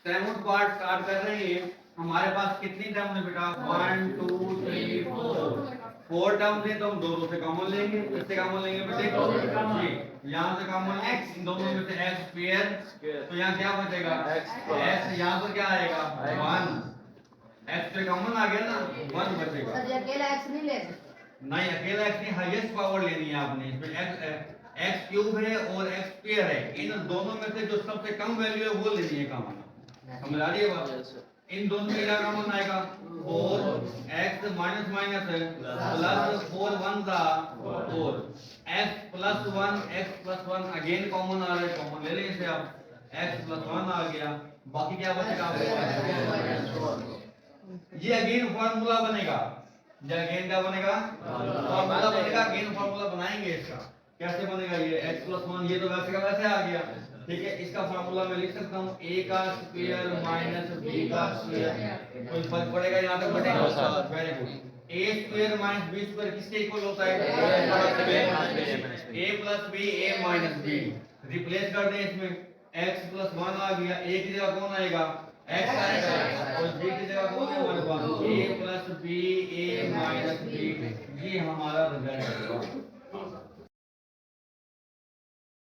Seventh part start कर रहे हैं। हमारे पास कितनी टर्म है बेटा? 1 2 3 4 टर्म्स है, तो हम दोनों से कॉमन लेंगे। किससे कॉमन लेंगे बेटे? जी, यहाँ से कॉमन x, इन दोनों में से x स्क्वायर, तो यहाँ क्या बचेगा? x, यहाँ पर क्या आएगा? 1, x पे कॉमन आ गया ना, 1 बचेगा। सर ये अकेला x नहीं ले सकते? नहीं, अकेला x नहीं, हाईएस्ट पावर लेनी है आपने। इसमें x क्यूब है और x स्क्वायर है, इन दोनों में से जो सबसे कम वैल्यू है वो लेनी है कॉमन। समझ आ रही है बात? इन दोनों में क्या कॉमन आएगा? 4, x माइनस माइनस है प्लस 4 1 का 4, x plus 1, x plus 1 again common आ रहा है, कॉमन ले लें इसे आप। x प्लस 1 आ गया, बाकी क्या बचेगा आपके? ये अगेन फार्मूला बनेगा। ये अगेन क्या बनेगा? फार्मूला बनेगा। अगेन फार्मूला बनाएंगे इसका। कैसे बनेगा ये? x प्लस 1, ये तो वैसे का वैसे आ गया, ठीक है। इसका फार्मूला मैं लिख सकता हूँ a का स्क्वायर माइनस b का स्क्वायर। कोई फर्क पड़ेगा यहाँ तक? बढ़ेगा। Very good. a square minus b square किसके इक्वल होता है? a plus b, a minus b। Replace कर दें इसमें, x प्लस 1 आ गया, a की जगह कौन आएगा? x आएगा, और b की जगह कौन है हमारे पास? a plus b, a minus b। ये हमारा रिजल्ट है।